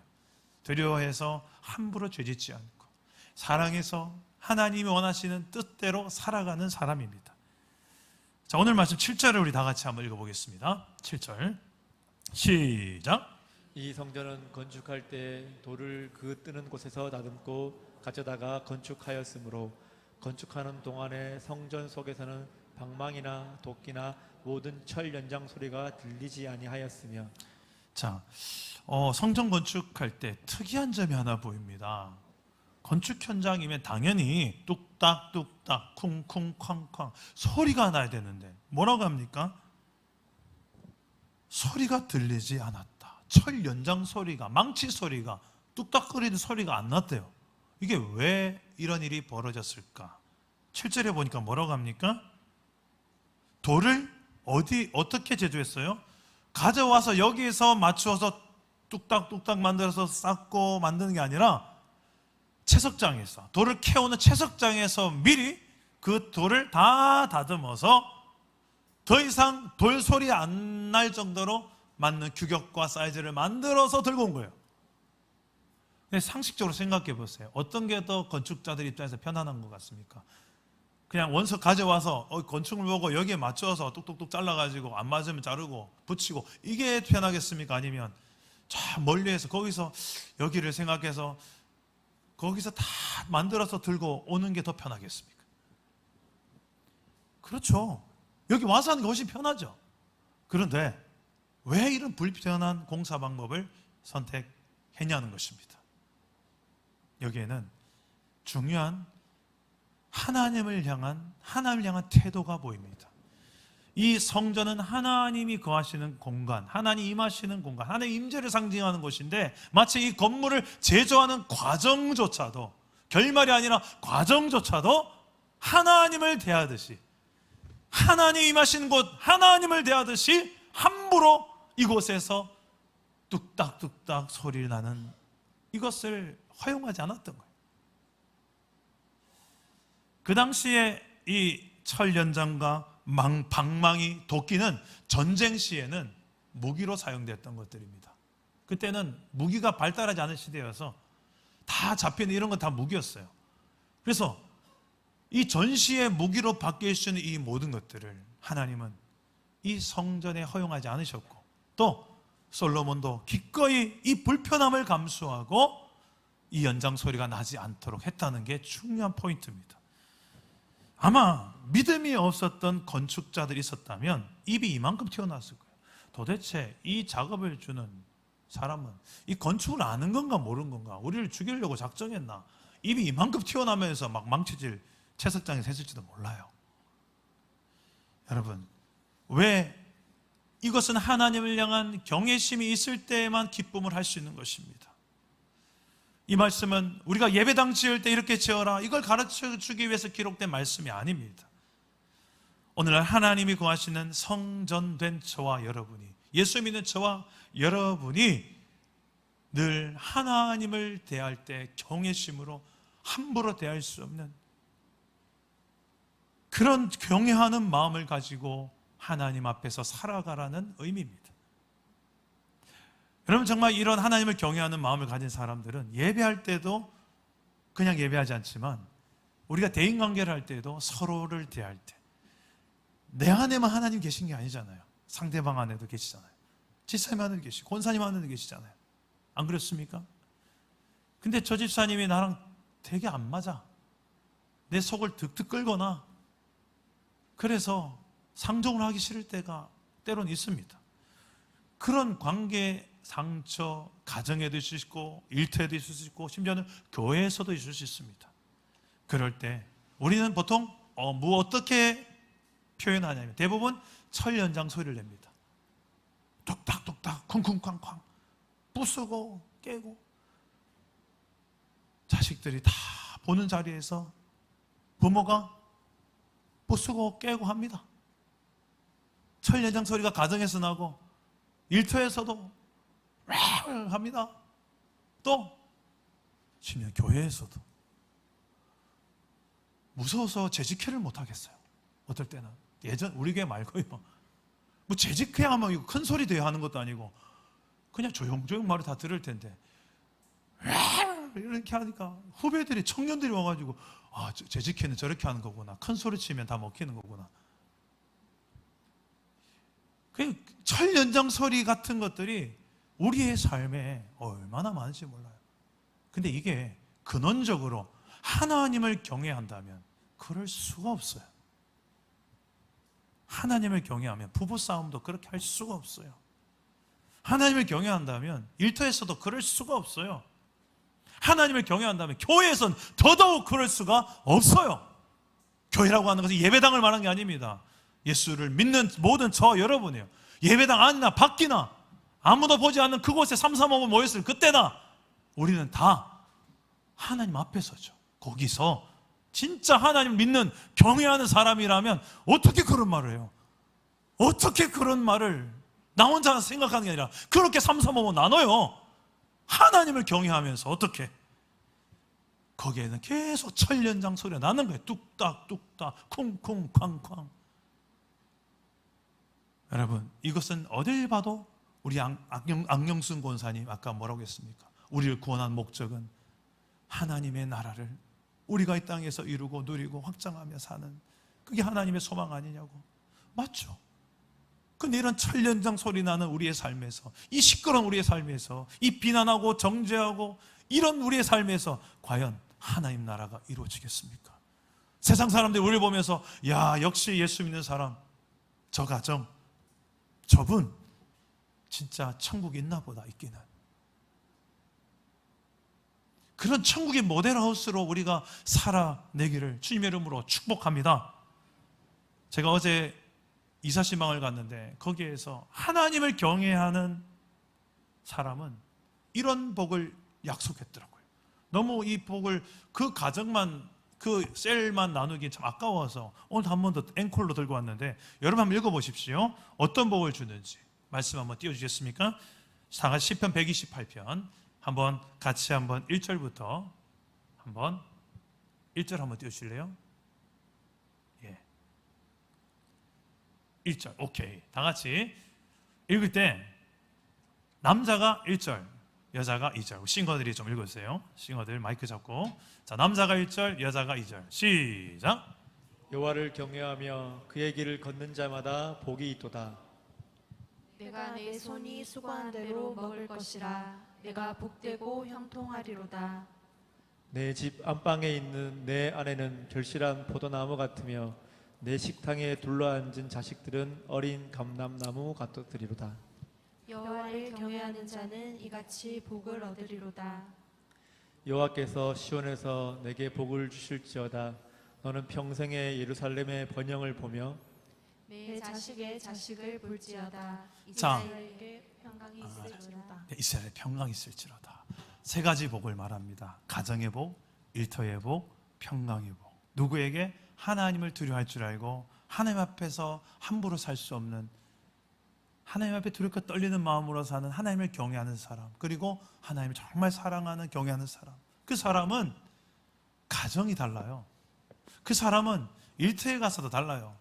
두려워해서 함부로 죄짓지 않고 사랑해서 하나님이 원하시는 뜻대로 살아가는 사람입니다. 자, 오늘 말씀 7절을 우리 다 같이 한번 읽어보겠습니다. 7절 시작. 이 성전은 건축할 때 돌을 그 뜨는 곳에서 다듬고 가져다가 건축하였으므로 건축하는 동안에 성전 속에서는 방망이나 도끼나 모든 철 연장 소리가 들리지 아니하였으며. 자, 성전 건축할 때 특이한 점이 하나 보입니다. 건축 현장이면 당연히 뚝딱뚝딱 쿵쿵쾅쾅 소리가 나야 되는데 뭐라고 합니까? 소리가 들리지 않았다. 철 연장 소리가, 망치 소리가, 뚝딱거리는 소리가 안 났대요. 이게 왜 이런 일이 벌어졌을까? 7절에 보니까 뭐라고 합니까? 돌을 어떻게 제조했어요? 가져와서 여기에서 맞추어서 뚝딱뚝딱 만들어서 쌓고 만드는 게 아니라 채석장에서, 돌을 캐오는 채석장에서 미리 그 돌을 다 다듬어서 더 이상 돌 소리 안 날 정도로 맞는 규격과 사이즈를 만들어서 들고 온 거예요. 상식적으로 생각해 보세요. 어떤 게 더 건축자들 입장에서 편안한 것 같습니까? 그냥 원석 가져와서 건축을 보고 여기에 맞춰서 뚝뚝뚝 잘라가지고 안 맞으면 자르고 붙이고 이게 편하겠습니까? 아니면 저 멀리에서 거기서 여기를 생각해서 거기서 다 만들어서 들고 오는 게 더 편하겠습니까? 그렇죠. 여기 와서 하는 게 훨씬 편하죠. 그런데 왜 이런 불편한 공사 방법을 선택했냐는 것입니다. 여기에는 중요한 하나님을 향한 태도가 보입니다. 이 성전은 하나님이 거하시는 공간, 하나님 임하시는 공간, 하나님 임재를 상징하는 곳인데 마치 이 건물을 제조하는 과정조차도, 결말이 아니라 과정조차도 하나님을 대하듯이, 하나님 임하시는 곳, 하나님을 대하듯이 함부로 이곳에서 뚝딱뚝딱 소리를 나는 이것을 허용하지 않았던 거예요. 그 당시에 이 철 연장과 방망이, 도끼는 전쟁 시에는 무기로 사용됐던 것들입니다. 그때는 무기가 발달하지 않은 시대여서 다 잡히는 이런 건 다 무기였어요. 그래서 이 전시의 무기로 바뀔 수 있는 이 모든 것들을 하나님은 이 성전에 허용하지 않으셨고, 또 솔로몬도 기꺼이 이 불편함을 감수하고 이 연장 소리가 나지 않도록 했다는 게 중요한 포인트입니다. 아마 믿음이 없었던 건축자들이 있었다면 입이 이만큼 튀어나왔을 거예요. 도대체 이 작업을 주는 사람은 이 건축을 아는 건가 모르는 건가, 우리를 죽이려고 작정했나, 입이 이만큼 튀어나오면서 막 망치질 채석장에서 했을지도 몰라요. 여러분, 왜 이것은 하나님을 향한 경외심이 있을 때에만 기쁨을 할 수 있는 것입니다. 이 말씀은 우리가 예배당 지을 때 이렇게 지어라, 이걸 가르쳐주기 위해서 기록된 말씀이 아닙니다. 오늘날 하나님이 거하시는 성전된 저와 여러분이, 예수 믿는 저와 여러분이 늘 하나님을 대할 때 경외심으로 함부로 대할 수 없는 그런 경외하는 마음을 가지고 하나님 앞에서 살아가라는 의미입니다. 여러분, 정말 이런 하나님을 경외하는 마음을 가진 사람들은 예배할 때도 그냥 예배하지 않지만 우리가 대인관계를 할 때도 서로를 대할 때 내 안에만 하나님 계신 게 아니잖아요. 상대방 안에도 계시잖아요. 집사님 안에도 계시고 권사님 안에도 계시잖아요. 안 그렇습니까? 근데 저 집사님이 나랑 되게 안 맞아. 내 속을 득득 끌거나 그래서 상종을 하기 싫을 때가 때로는 있습니다. 그런 관계 상처, 가정에도 있을 수 있고 일터에도 있을 수 있고 심지어는 교회에서도 있을 수 있습니다. 그럴 때 우리는 보통 어떻게 표현하냐면 대부분 철연장 소리를 냅니다. 뚝딱뚝딱 쿵쿵쾅쾅 부수고 깨고 자식들이 다 보는 자리에서 부모가 부수고 깨고 합니다. 철연장 소리가 가정에서 나고 일터에서도 합니다. 또 심지어 교회에서도 무서워서 재직회를 못 하겠어요. 어떨 때는 예전 우리 교회 말고요. 뭐 재직회 하면 이거 큰 소리 돼야 하는 것도 아니고 그냥 조용조용 말을 다 들을 텐데 이렇게 하니까 후배들이 청년들이 와가지고 재직회는 저렇게 하는 거구나. 큰 소리 치면 다 먹히는 거구나. 그 철연장 소리 같은 것들이 우리의 삶에 얼마나 많은지 몰라요. 근데 이게 근원적으로 하나님을 경외한다면 그럴 수가 없어요. 하나님을 경외하면 부부싸움도 그렇게 할 수가 없어요. 하나님을 경외한다면 일터에서도 그럴 수가 없어요. 하나님을 경외한다면 교회에서는 더더욱 그럴 수가 없어요. 교회라고 하는 것은 예배당을 말하는 게 아닙니다. 예수를 믿는 모든 저 여러분이에요. 예배당 안이나 밖이나 아무도 보지 않는 그곳에 335분 모였을 그때나 우리는 다 하나님 앞에 서죠. 거기서 진짜 하나님 믿는 경외하는 사람이라면 어떻게 그런 말을 해요? 어떻게 그런 말을 나 혼자 생각하는 게 아니라 그렇게 335분 나눠요. 하나님을 경외하면서 어떻게 거기에는 계속 철연장 소리가 나는 거예요. 뚝딱 뚝딱 쿵쿵 쾅쾅. 여러분 이것은 어딜 봐도 우리 악영순 권사님 아까 뭐라고 했습니까? 우리를 구원한 목적은 하나님의 나라를 우리가 이 땅에서 이루고 누리고 확장하며 사는 그게 하나님의 소망 아니냐고. 맞죠? 근데 이런 철연장 소리 나는 우리의 삶에서 이 시끄러운 우리의 삶에서 이 비난하고 정죄하고 이런 우리의 삶에서 과연 하나님 나라가 이루어지겠습니까? 세상 사람들이 우리를 보면서 야 역시 예수 믿는 사람 저 가정 저분 진짜 천국이 있나 보다 있기는. 그런 천국의 모델하우스로 우리가 살아내기를 주님의 이름으로 축복합니다. 제가 어제 이사시망을 갔는데 거기에서 하나님을 경외하는 사람은 이런 복을 약속했더라고요. 너무 이 복을 그 가정만 그 셀만 나누기 참 아까워서 오늘 한 번 더 앵콜로 들고 왔는데 여러분 한번 읽어보십시오. 어떤 복을 주는지 말씀 한번 띄워주시겠습니까? 시편 128편 한번 같이 한번 1절부터 한번 1절 한번 띄워주실래요? 예. 1절 오케이. 다 같이 읽을 때 남자가 1절 여자가 2절. 싱어들이 좀 읽어주세요. 싱어들 마이크 잡고. 자, 남자가 1절 여자가 2절 시작. 여호와를 경외하며 그의 길을 걷는 자마다 복이 있도다. 내가 내 손이 수고한 대로 먹을 것이라. 내가 복되고 형통하리로다. 내 집 안방에 있는 내 아내는 절실한 포도나무 같으며 내 식탁에 둘러앉은 자식들은 어린 감람나무 같으리로다. 여호와를 경외하는 자는 이같이 복을 얻으리로다. 여호와께서 시온에서 내게 복을 주실지어다. 너는 평생에 예루살렘의 번영을 보며 내 자식의 자식을 볼지어다. 자. 이스라엘에게 평강이 있을지로다. 이스라엘에 평강이 있을지로다. 세 가지 복을 말합니다. 가정의 복, 일터의 복, 평강의 복. 누구에게? 하나님을 두려워할 줄 알고 하나님 앞에서 함부로 살 수 없는, 하나님 앞에 두렵고 떨리는 마음으로 사는 하나님을 경외하는 사람, 그리고 하나님을 정말 사랑하는 경외하는 사람. 그 사람은 가정이 달라요. 그 사람은 일터에 가서도 달라요.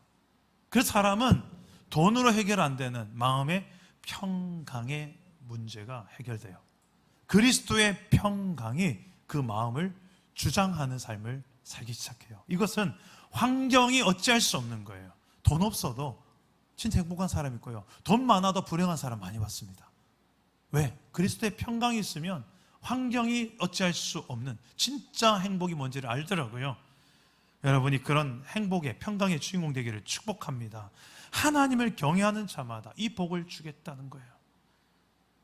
그 사람은 돈으로 해결 안 되는 마음의 평강의 문제가 해결돼요. 그리스도의 평강이 그 마음을 주장하는 삶을 살기 시작해요. 이것은 환경이 어찌할 수 없는 거예요. 돈 없어도 진짜 행복한 사람 있고요. 돈 많아도 불행한 사람 많이 봤습니다. 왜? 그리스도의 평강이 있으면 환경이 어찌할 수 없는 진짜 행복이 뭔지를 알더라고요. 여러분이 그런 행복의 평강의 주인공 되기를 축복합니다. 하나님을 경외하는 자마다 이 복을 주겠다는 거예요.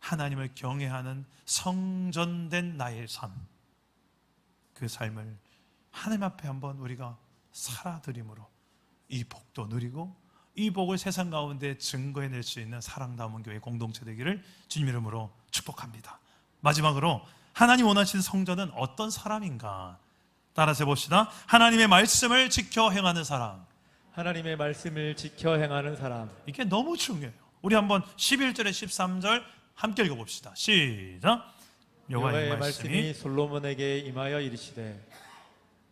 하나님을 경외하는 성전된 나의 삶, 그 삶을 하나님 앞에 한번 우리가 살아드림으로 이 복도 누리고 이 복을 세상 가운데 증거해낼 수 있는 사랑다운 교회 공동체 되기를 주님 이름으로 축복합니다. 마지막으로 하나님 원하시는 성전은 어떤 사람인가? 따라서 봅시다. 하나님의 말씀을 지켜 행하는 사람. 하나님의 말씀을 지켜 행하는 사람. 이게 너무 중요해요. 우리 한번 11절에 13절 함께 읽어봅시다. 시작. 여호와의 말씀이 솔로몬에게 임하여 이르시되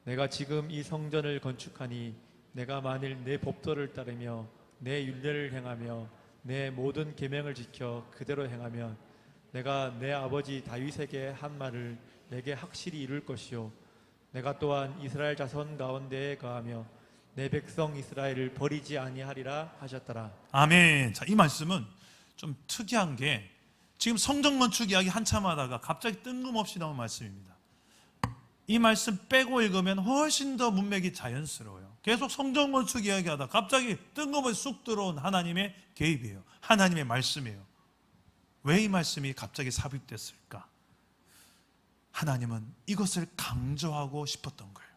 내가 지금 이 성전을 건축하니 내가 만일 내 법도를 따르며 내 율례를 행하며 내 모든 계명을 지켜 그대로 행하면 내가 내 아버지 다윗에게 한 말을 내게 확실히 이룰 것이요 내가 또한 이스라엘 자손 가운데에 거하며 내 백성 이스라엘을 버리지 아니하리라 하셨더라. 아멘. 자, 이 말씀은 좀 특이한 게 지금 성전 건축 이야기 한참 하다가 갑자기 뜬금없이 나온 말씀입니다. 이 말씀 빼고 읽으면 훨씬 더 문맥이 자연스러워요. 계속 성전 건축 이야기하다 갑자기 뜬금없이 쑥 들어온 하나님의 개입이에요. 하나님의 말씀이에요. 왜 이 말씀이 갑자기 삽입됐을까? 하나님은 이것을 강조하고 싶었던 거예요.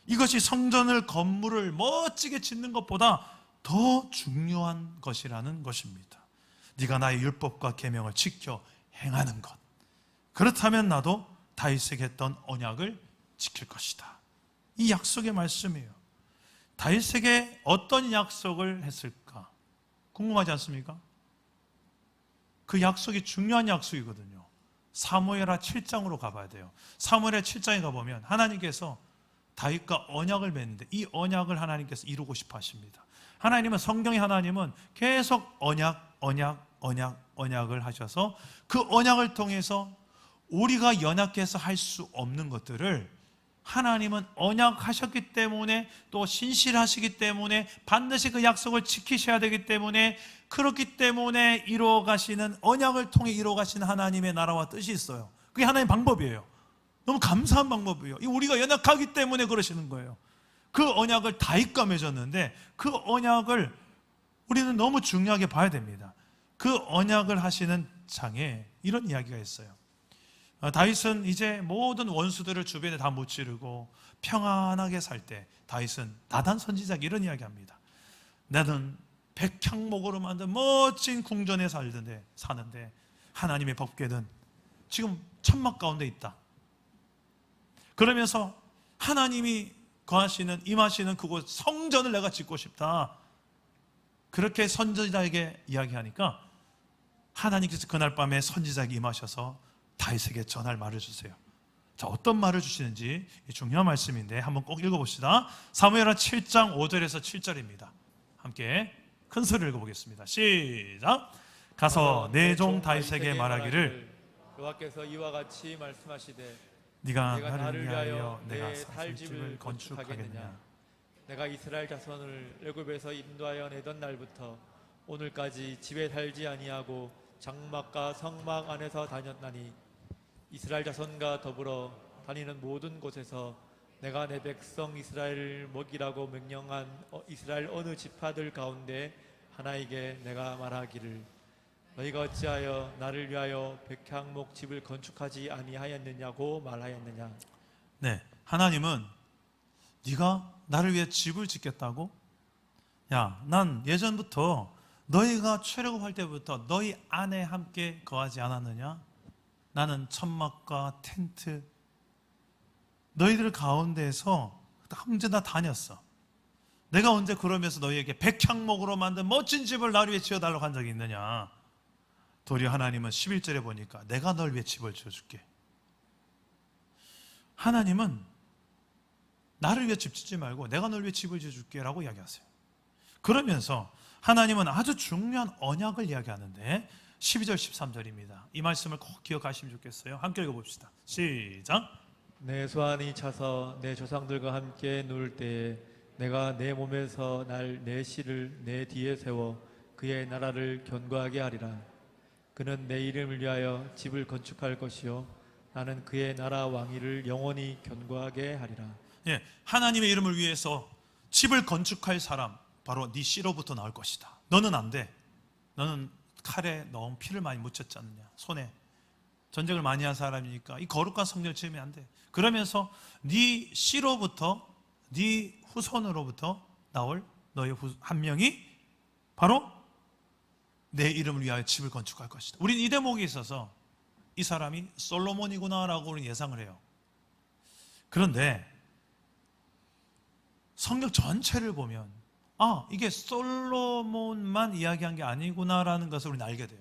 이것이 성전을 건물을 멋지게 짓는 것보다 더 중요한 것이라는 것입니다. 네가 나의 율법과 계명을 지켜 행하는 것. 그렇다면 나도 다윗에게 했던 언약을 지킬 것이다. 이 약속의 말씀이에요. 다윗에게 어떤 약속을 했을까? 궁금하지 않습니까? 그 약속이 중요한 약속이거든요. 사무엘하 7장으로 가봐야 돼요. 사무엘하 7장에 가보면 하나님께서 다윗과 언약을 맺는데 이 언약을 하나님께서 이루고 싶어 하십니다. 하나님은 성경의 하나님은 계속 언약을 하셔서 그 언약을 통해서 우리가 연약해서 할 수 없는 것들을 하나님은 언약하셨기 때문에 또 신실하시기 때문에 반드시 그 약속을 지키셔야 되기 때문에 그렇기 때문에 이루어가시는 언약을 통해 이루어가시는 하나님의 나라와 뜻이 있어요. 그게 하나님의 방법이에요. 너무 감사한 방법이에요. 우리가 연약하기 때문에 그러시는 거예요. 그 언약을 다윗과 맺었는데 그 언약을 우리는 너무 중요하게 봐야 됩니다. 그 언약을 하시는 장에 이런 이야기가 있어요. 다윗은 이제 모든 원수들을 주변에 다 무찌르고 평안하게 살 때 다윗은 나단 선지자가 이런 이야기합니다. 나는 백향목으로 만든 멋진 궁전에 사는데 하나님의 법궤는 지금 천막 가운데 있다. 그러면서 하나님이 거하시는 임하시는 그곳 성전을 내가 짓고 싶다. 그렇게 선지자에게 이야기하니까 하나님께서 그날 밤에 선지자에게 임하셔서 다윗에게 전할 말을 주세요. 자, 어떤 말을 주시는지 중요한 말씀인데 한번 꼭 읽어봅시다. 사무엘하 7장 5절에서 7절입니다. 함께 큰 소리를 읽어보겠습니다. 시작. 가서 내 종 다윗에게 말하기를 여호와께서 이와 같이 말씀하시되 네가 내가 나를 위하여 내 내가 살 집을 건축하겠느냐. 내가 이스라엘 자손을 애굽에서 인도하여 내던 날부터 오늘까지 집에 살지 아니하고 장막과 성막 안에서 다녔나니 이스라엘 자손과 더불어 다니는 모든 곳에서 내가 내 백성 이스라엘을 먹이라고 명령한 이스라엘 어느 지파들 가운데 하나에게 내가 말하기를 너희가 어찌하여 나를 위하여 백향목 집을 건축하지 아니하였느냐고 말하였느냐. 네, 하나님은 네가 나를 위해 집을 짓겠다고? 야, 난 예전부터 너희가 출애굽할 때부터 너희 안에 함께 거하지 않았느냐? 나는 천막과 텐트 너희들 가운데에서 언제나 다녔어. 내가 언제 그러면서 너희에게 백향목으로 만든 멋진 집을 나를 위해 지어달라고 한 적이 있느냐? 도리어 하나님은 11절에 보니까 내가 널 위해 집을 지어줄게. 하나님은 나를 위해 집 짓지 말고 내가 널 위해 집을 지어줄게 라고 이야기하세요. 그러면서 하나님은 아주 중요한 언약을 이야기하는데 12절 13절입니다. 이 말씀을 꼭 기억하시면 좋겠어요. 함께 읽어봅시다. 시작. 내 소환이 차서 내 조상들과 함께 누울 때에 내가 내 몸에서 날 내 씨를 내 뒤에 세워 그의 나라를 견고하게 하리라. 그는 내 이름을 위하여 집을 건축할 것이요 나는 그의 나라 왕위를 영원히 견고하게 하리라. 예, 하나님의 이름을 위해서 집을 건축할 사람 바로 네 씨로부터 나올 것이다. 너는 안 돼. 너는 칼에 너무 피를 많이 묻혔지 않느냐. 손에 전쟁을 많이 한 사람이니까 이 거룩한 성전을 지으면 안 돼. 그러면서 네 씨로부터, 네 후손으로부터 나올 너의 한 명이 바로 내 이름을 위하여 집을 건축할 것이다. 우리는 이 대목에 있어서 이 사람이 솔로몬이구나라고 우리는 예상을 해요. 그런데 성경 전체를 보면 이게 솔로몬만 이야기한 게 아니구나라는 것을 우리는 알게 돼요.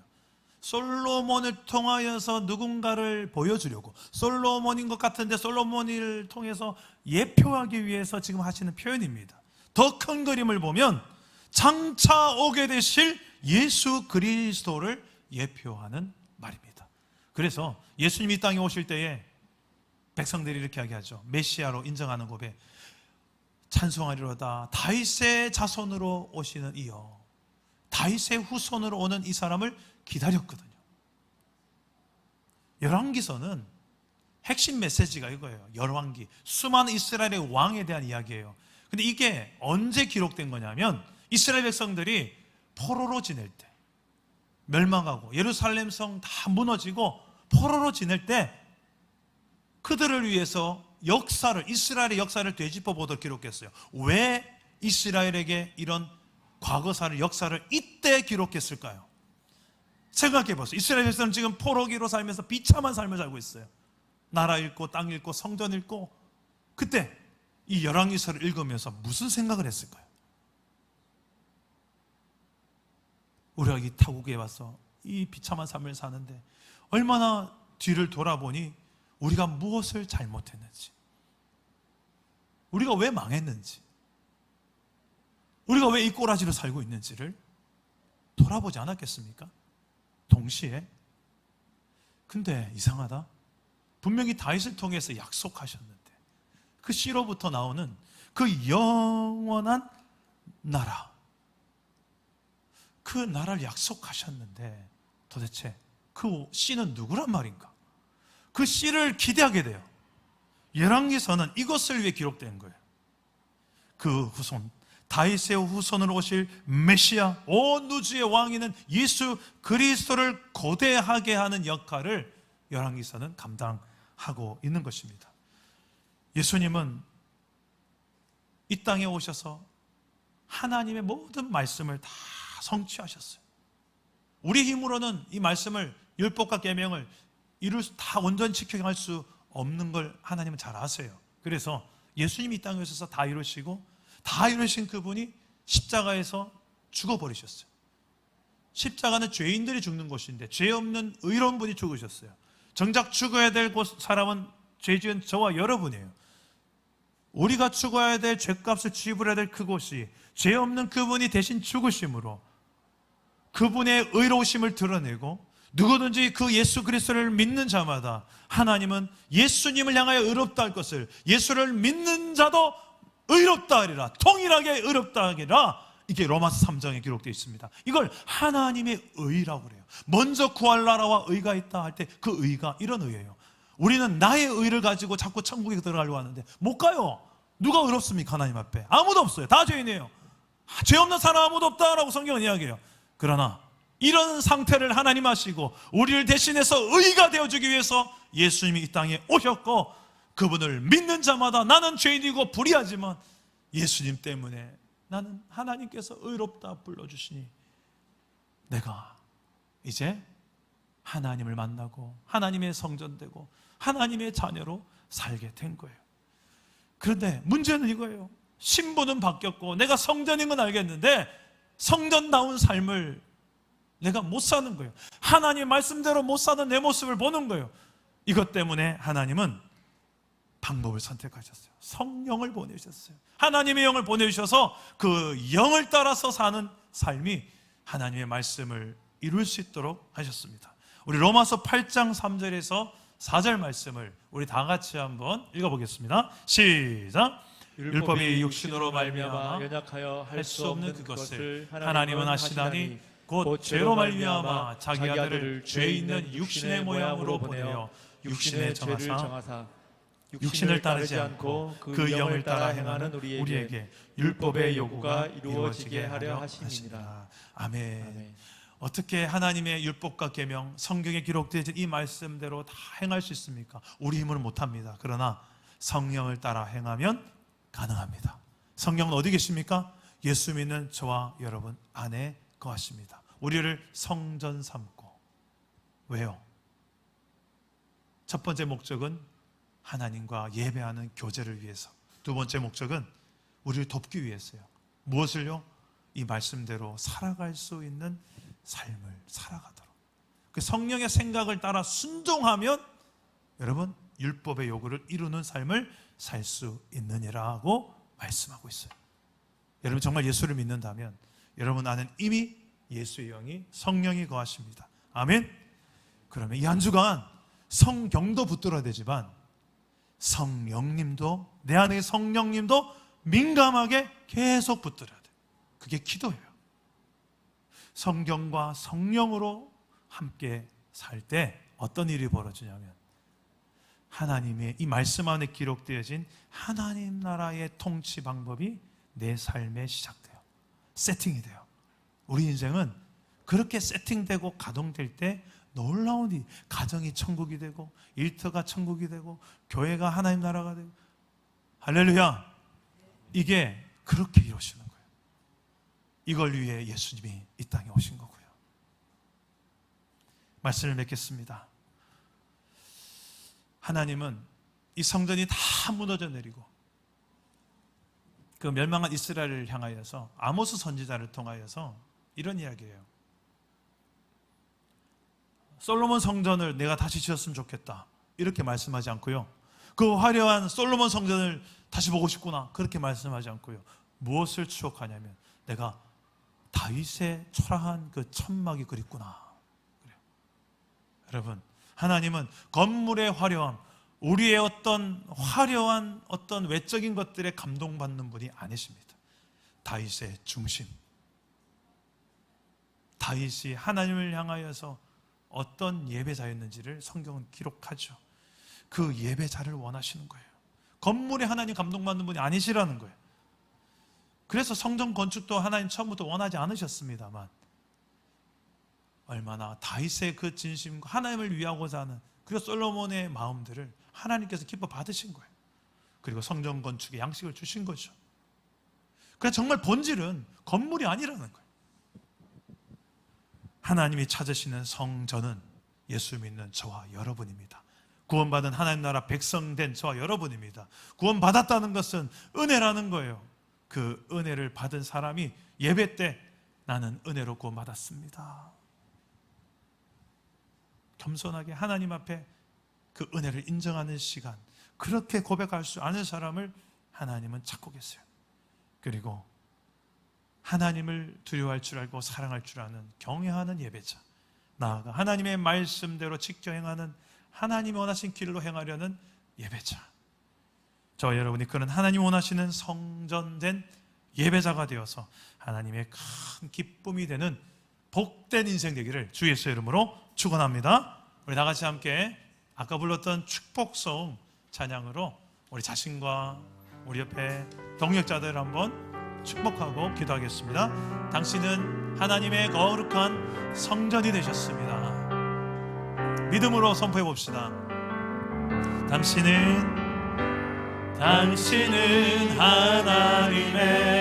솔로몬을 통하여서 누군가를 보여주려고, 솔로몬인 것 같은데 솔로몬을 통해서 예표하기 위해서 지금 하시는 표현입니다. 더 큰 그림을 보면 장차 오게 되실 예수 그리스도를 예표하는 말입니다. 그래서 예수님이 이 땅에 오실 때에 백성들이 이렇게 이야기하죠. 메시아로 인정하는 고백, 찬송하리로다. 다윗의 자손으로 오시는 이여. 다윗의 후손으로 오는 이 사람을 기다렸거든요. 열왕기서는 핵심 메시지가 이거예요. 열왕기, 수많은 이스라엘의 왕에 대한 이야기예요. 근데 이게 언제 기록된 거냐면 이스라엘 백성들이 포로로 지낼 때, 멸망하고 예루살렘 성 다 무너지고 포로로 지낼 때 그들을 위해서 역사를, 이스라엘의 역사를 되짚어 보도록 기록했어요. 왜 이스라엘에게 이런 과거사를, 역사를 이때 기록했을까요? 생각해 보세요. 이스라엘 백성은 지금 포로기로 살면서 비참한 삶을 살고 있어요. 나라 잃고 땅 잃고 성전 잃고. 그때 이 열왕기서를 읽으면서 무슨 생각을 했을까요? 우리가 이 타국에 와서 이 비참한 삶을 사는데 얼마나 뒤를 돌아보니 우리가 무엇을 잘못했는지, 우리가 왜 망했는지, 우리가 왜 이 꼬라지로 살고 있는지를 돌아보지 않았겠습니까? 동시에. 근데 이상하다. 분명히 다윗을 통해서 약속하셨는데 그 씨로부터 나오는 그 영원한 나라, 그 나라를 약속하셨는데 도대체 그 씨는 누구란 말인가? 그 씨를 기대하게 돼요. 열왕기서는 이것을 위해 기록된 거예요. 그 후손, 다윗의 후손으로 오실 메시아, 온 우주의 왕이는 예수 그리스도를 고대하게 하는 역할을 열왕기서는 감당하고 있는 것입니다. 예수님은 이 땅에 오셔서 하나님의 모든 말씀을 다 성취하셨어요. 우리 힘으로는 이 말씀을, 율법과 계명을 다 온전히 지켜갈 수 없는 걸 하나님은 잘 아세요. 그래서 예수님이 이 땅에 오셔서 다 이루시고, 다 이루신 그분이 십자가에서 죽어버리셨어요. 십자가는 죄인들이 죽는 곳인데 죄 없는 의로운 분이 죽으셨어요. 정작 죽어야 될 사람은 죄 지은 저와 여러분이에요. 우리가 죽어야 될 죄값을 지불해야 될 그곳이 죄 없는 그분이 대신 죽으심으로 그분의 의로우심을 드러내고, 누구든지 그 예수 그리스도를 믿는 자마다 하나님은 예수님을 향하여 의롭다 할 것을, 예수를 믿는 자도 의롭다 하리라, 동일하게 의롭다 하리라, 이게 로마서 3장에 기록되어 있습니다. 이걸 하나님의 의라고 그래요. 먼저 구할 나라와 의가 있다 할 때 그 의가 이런 의예요. 우리는 나의 의를 가지고 자꾸 천국에 들어가려고 하는데 못 가요. 누가 의롭습니까? 하나님 앞에 아무도 없어요. 다 죄인이에요. 죄 없는 사람 아무도 없다라고 성경은 이야기해요. 그러나 이런 상태를 하나님 하시고 우리를 대신해서 의가 되어주기 위해서 예수님이 이 땅에 오셨고, 그분을 믿는 자마다 나는 죄인이고 불의하지만 예수님 때문에 나는 하나님께서 의롭다 불러주시니 내가 이제 하나님을 만나고 하나님의 성전되고 하나님의 자녀로 살게 된 거예요. 그런데 문제는 이거예요. 신분은 바뀌었고 내가 성전인 건 알겠는데 성전다운 삶을 내가 못 사는 거예요. 하나님의 말씀대로 못 사는 내 모습을 보는 거예요. 이것 때문에 하나님은 방법을 선택하셨어요. 성령을 보내주셨어요. 하나님의 영을 보내주셔서 그 영을 따라서 사는 삶이 하나님의 말씀을 이룰 수 있도록 하셨습니다. 우리 로마서 8장 3절에서 4절 말씀을 우리 다 같이 한번 읽어보겠습니다. 시작. 율법이 육신으로 말미암아 연약하여 할 수 없는 그것을 하나님은 하시다니 곧 죄로 말미암아 자기 아들을 죄 있는 육신의 모양으로 보내어 육신의 죄를 정하사 정하사 육신을 따르지 않고 그 영을 따라 행하는 우리에게 율법의 요구가 이루어지게 하려 하심이니라. 아멘. 아멘. 어떻게 하나님의 율법과 계명, 성경에 기록되어진 이 말씀대로 다 행할 수 있습니까? 우리 힘으로 못합니다. 그러나 성령을 따라 행하면 가능합니다. 성령은 어디 계십니까? 예수 믿는 저와 여러분 안에 거하십니다. 우리를 성전 삼고. 왜요? 첫 번째 목적은 하나님과 예배하는 교제를 위해서. 두 번째 목적은 우리를 돕기 위해서요. 무엇을요? 이 말씀대로 살아갈 수 있는 삶을 살아가도록. 그 성령의 생각을 따라 순종하면 여러분 율법의 요구를 이루는 삶을 살 수 있느니라고 말씀하고 있어요. 여러분 정말 예수를 믿는다면 여러분 안은 이미 예수의 영이 성령이 거하십니다. 아멘. 그러면 이 한 주간 성경도 붙들어야 되지만 성령님도, 내 안에 성령님도 민감하게 계속 붙들어야 돼요. 그게 기도예요. 성경과 성령으로 함께 살 때 어떤 일이 벌어지냐면 하나님의 이 말씀 안에 기록되어진 하나님 나라의 통치 방법이 내 삶에 시작돼요. 세팅이 돼요. 우리 인생은 그렇게 세팅되고 가동될 때 놀라운 일, 가정이 천국이 되고 일터가 천국이 되고 교회가 하나님 나라가 되고, 할렐루야. 이게 그렇게 이루어지는 거예요. 이걸 위해 예수님이 이 땅에 오신 거고요. 말씀을 맺겠습니다. 하나님은 이 성전이 다 무너져 내리고 그 멸망한 이스라엘을 향하여서 아모스 선지자를 통하여서 이런 이야기예요. 솔로몬 성전을 내가 다시 지었으면 좋겠다 이렇게 말씀하지 않고요. 그 화려한 솔로몬 성전을 다시 보고 싶구나 그렇게 말씀하지 않고요. 무엇을 추억하냐면 내가 다윗의 초라한 그 천막이 그립구나 그래요. 여러분 하나님은 건물의 화려함, 우리의 어떤 화려한 어떤 외적인 것들에 감동받는 분이 아니십니다. 다윗의 중심, 다윗이 하나님을 향하여서 어떤 예배자였는지를 성경은 기록하죠. 그 예배자를 원하시는 거예요. 건물에 하나님 감동받는 분이 아니시라는 거예요. 그래서 성전 건축도 하나님 처음부터 원하지 않으셨습니다만 얼마나 다윗의 그 진심과 하나님을 위하고자 하는 그리고 솔로몬의 마음들을 하나님께서 기뻐 받으신 거예요. 그리고 성전 건축의 양식을 주신 거죠. 그래서 정말 본질은 건물이 아니라는 거예요. 하나님이 찾으시는 성전은 예수 믿는 저와 여러분입니다. 구원받은 하나님 나라 백성된 저와 여러분입니다. 구원받았다는 것은 은혜라는 거예요. 그 은혜를 받은 사람이 예배 때 나는 은혜로 구원받았습니다. 겸손하게 하나님 앞에 그 은혜를 인정하는 시간, 그렇게 고백할 수 아는 사람을 하나님은 찾고 계세요. 그리고 하나님을 두려워할 줄 알고 사랑할 줄 아는 경외하는 예배자, 나아가 하나님의 말씀대로 지켜 행하는 하나님이 원하신 길로 행하려는 예배자, 저와 여러분이 그런 하나님 원하시는 성전된 예배자가 되어서 하나님의 큰 기쁨이 되는 복된 인생 되기를 주 예수의 이름으로 축원합니다. 우리 다 같이 함께 아까 불렀던 축복송 찬양으로 우리 자신과 우리 옆에 동역자들 한번 축복하고 기도하겠습니다. 당신은 하나님의 거룩한 성전이 되셨습니다. 믿음으로 선포해 봅시다. 당신은 하나님의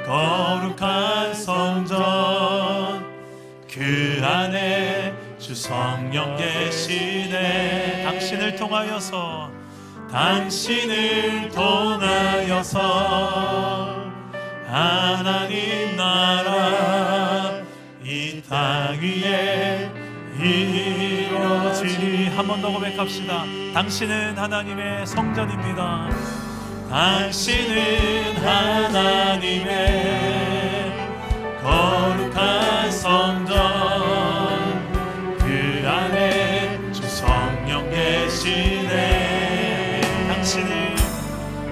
거룩한 성전, 그 안에 주 성령 계시네. 당신을 통하여서 하나님 나라 이 땅 위에 이루어지리. 한 번 더 고백합시다. 당신은 하나님의 성전입니다. 당신은 하나님의 거룩한 성전, 그 안에 주 성령 계시네.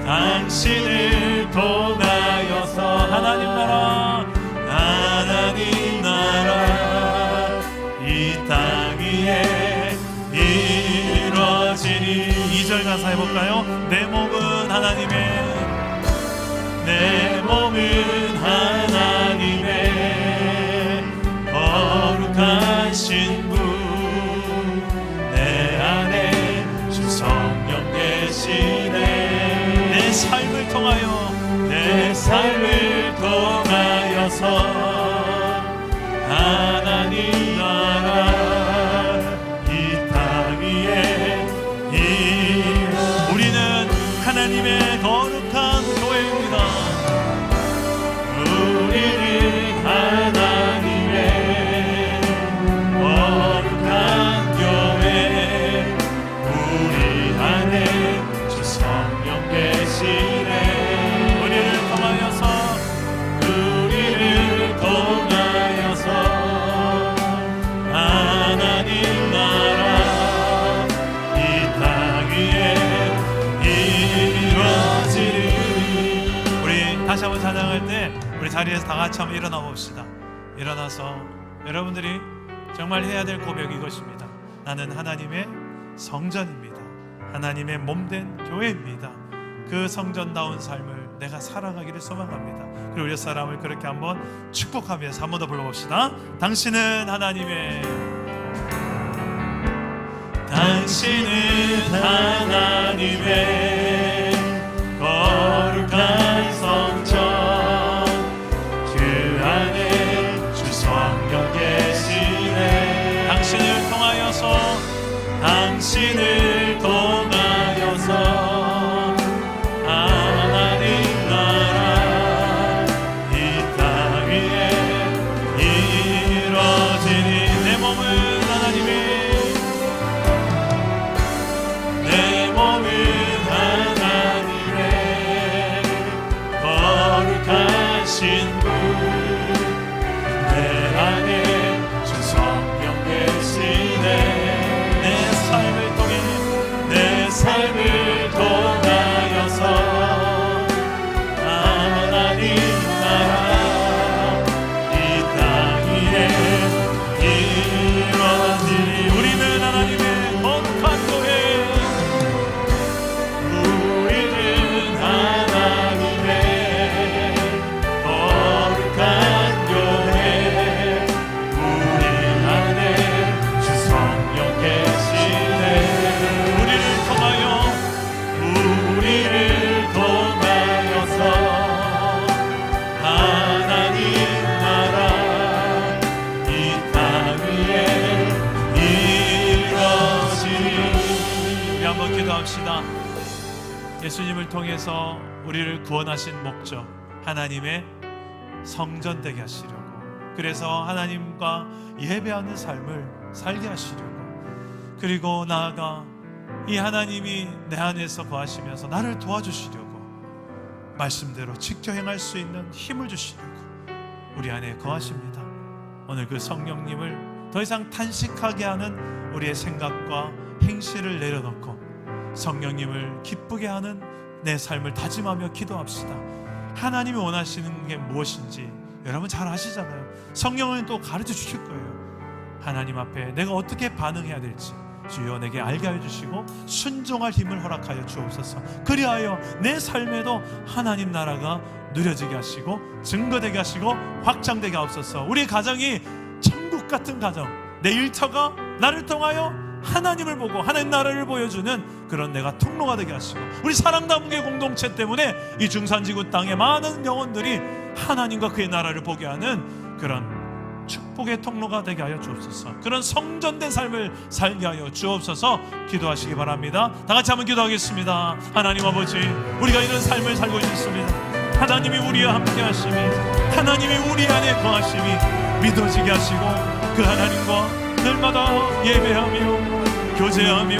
당신을 통하여서 하나님 나라 이 땅 위에 이루어지니. 2절 가사 해볼까요? 내 몸은 하나님의 거룩한 신부, 내 안에 주 성령 계시네. 내 삶을 통하여서 하나님 나라 이 땅 위에 우리는 하나님의 거룩한 교회입니다. 우리는 하나님의 거룩한 교회, 우리 안에 주 성령 계시네. 우리를 통하여서 하나님 나라 이 땅 위에 이루어지리. 우리 다시 한번 찬양할 때 우리 자리에서 다 같이 한번 일어나 봅시다. 일어나서 여러분들이 정말 해야 될 고백이 이것입니다. 나는 하나님의 성전입니다. 하나님의 몸된 교회입니다. 그 성전다운 삶을 내가 살아가기를 소망합니다. 그리고 우리 사람을 그렇게 한번 축복하면서 한 번 더 불러봅시다. 당신은 하나님의 거룩한 성전, 그 안에 주 성령 계시네. 당신을 통하여서 하나님 나라 이 땅 위에 이루어지니. 내 몸은 하나님의 거룩한 신부, 내 안에 주 성령 계시네. 내 삶을 통하여서 하나님 나라 이 땅 위에 이루어지니. 우리는 하나님의 거룩한 교회, 우리는 하나님의 거룩한 교회, 우리 안에 주 성령 계시네. 우리를 통하여서 하나님 나라 이 땅 위에 이루어지니. 우리 한번 기도합시다. 예수님을 통해서 우리를 구원하신 목적, 하나님의 성전 되게 하시려고, 그래서 하나님과 예배하는 삶을 살게 하시려고, 그리고 나아가 이 하나님이 내 안에서 거하시면서 나를 도와주시려고, 말씀대로 지켜 행할 수 있는 힘을 주시려고 우리 안에 거하십니다. 오늘 그 성령님을 더 이상 탄식하게 하는 우리의 생각과 행실을 내려놓고 성령님을 기쁘게 하는 내 삶을 다짐하며 기도합시다. 하나님이 원하시는 게 무엇인지 여러분 잘 아시잖아요. 성령은 또 가르쳐 주실 거예요. 하나님 앞에 내가 어떻게 반응해야 될지 주여 내게 알게 해주시고 순종할 힘을 허락하여 주옵소서. 그리하여 내 삶에도 하나님 나라가 누려지게 하시고 증거되게 하시고 확장되게 하옵소서. 우리 가정이 천국 같은 가정, 내 일터가 나를 통하여 하나님을 보고 하나님 나라를 보여주는 그런 내가 통로가 되게 하시고, 우리 사랑나무의 공동체 때문에 이 중산지구 땅에 많은 영혼들이 하나님과 그의 나라를 보게 하는 그런 축복의 통로가 되게 하여 주옵소서. 그런 성전된 삶을 살게 하여 주옵소서. 기도하시기 바랍니다. 다 같이 한번 기도하겠습니다. 하나님 아버지, 우리가 이런 삶을 살고 있습니다. 하나님이 우리와 함께 하심이, 하나님이 우리 안에 거하심이 믿어지게 하시고, 그 하나님과 날마다 예배하며 교제하며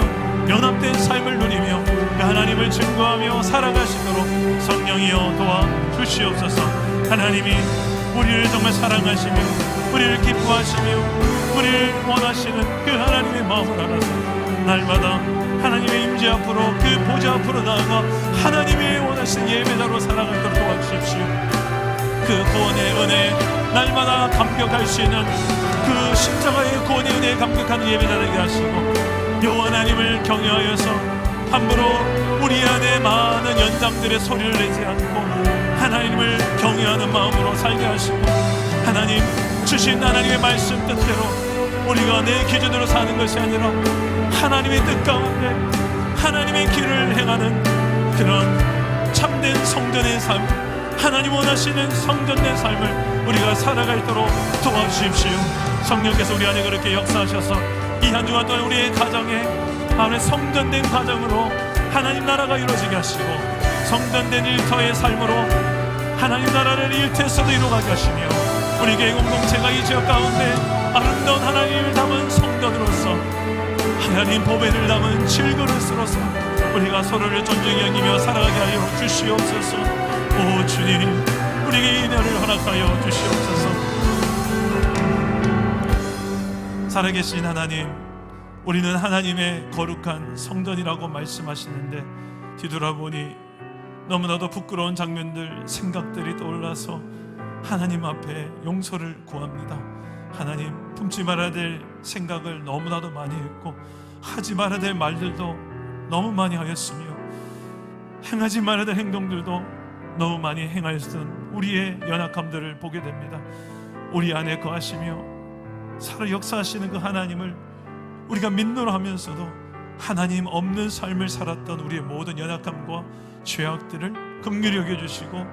연합된 삶을 누리며 그 하나님을 증거하며 살아가시도록 성령이여 도와주시옵소서. 하나님이 우리를 정말 사랑하시며 우리를 기뻐하시며 우리를 원하시는 그 하나님의 마음을 알아서 날마다 하나님의 임재 앞으로 그 보좌 앞으로 나아가 하나님의 원하시는 예배자로 살아가도록 도와주십시오. 그 구원의 은혜 날마다 감격할 수 있는 그 십자가의 구원의 은혜에 감격하는 예배자 되게 하시고, 여호와 하나님을 경외하여서 함부로 우리 안에 많은 연장들의 소리를 내지 않고 하나님을 경외하는 마음으로 살게 하시고, 하나님 주신 하나님의 말씀 뜻대로 우리가 내 기준으로 사는 것이 아니라 하나님의 뜻 가운데 하나님의 길을 행하는 그런 참된 성전의 삶, 하나님 원하시는 성전의 삶을 우리가 살아가도록 도와주십시오. 성령께서 우리 안에 그렇게 역사하셔서 이 한 주간 동안 우리의 가정에 안에 성전된 가정으로 하나님 나라가 이루어지게 하시고, 성전된 일터의 삶으로 하나님 나라를 일터에서도 이루어가게 하시며, 우리 교회 공동체가 이 지역 가운데 아름다운 하나님을 담은 성전으로서 하나님 보배를 담은 질그릇으로서 우리가 서로를 존중히 여기며 살아가게 하여 주시옵소서. 오 주님, 우리에게 인연을 허락하여 주시옵소서. 살아계신 하나님, 우리는 하나님의 거룩한 성전이라고 말씀하시는데 뒤돌아보니 너무나도 부끄러운 장면들, 생각들이 떠올라서 하나님 앞에 용서를 구합니다. 하나님, 품지 말아야 될 생각을 너무나도 많이 했고 하지 말아야 될 말들도 너무 많이 하였으며 행하지 말아야 될 행동들도 너무 많이 행하였던 우리의 연약함들을 보게 됩니다. 우리 안에 거하시며 살아 역사하시는 그 하나님을 우리가 믿노라 하면서도 하나님 없는 삶을 살았던 우리의 모든 연약함과 죄악들을 긍휼히 여겨주시고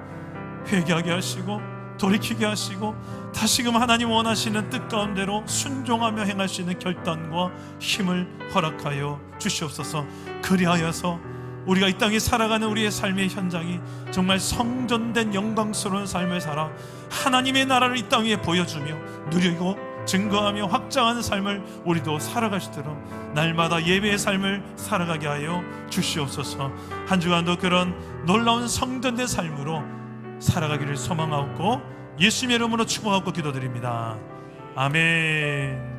회개하게 하시고 돌이키게 하시고 다시금 하나님 원하시는 뜻 가운데로 순종하며 행할 수 있는 결단과 힘을 허락하여 주시옵소서. 그리하여서 우리가 이 땅에 살아가는 우리의 삶의 현장이 정말 성전된 영광스러운 삶을 살아 하나님의 나라를 이 땅 위에 보여주며 누리고 증거하며 확장하는 삶을 우리도 살아갈 수 있도록 날마다 예배의 삶을 살아가게 하여 주시옵소서. 한 주간도 그런 놀라운 성전된 삶으로 살아가기를 소망하고 예수님의 이름으로 축복하고 기도드립니다. 아멘.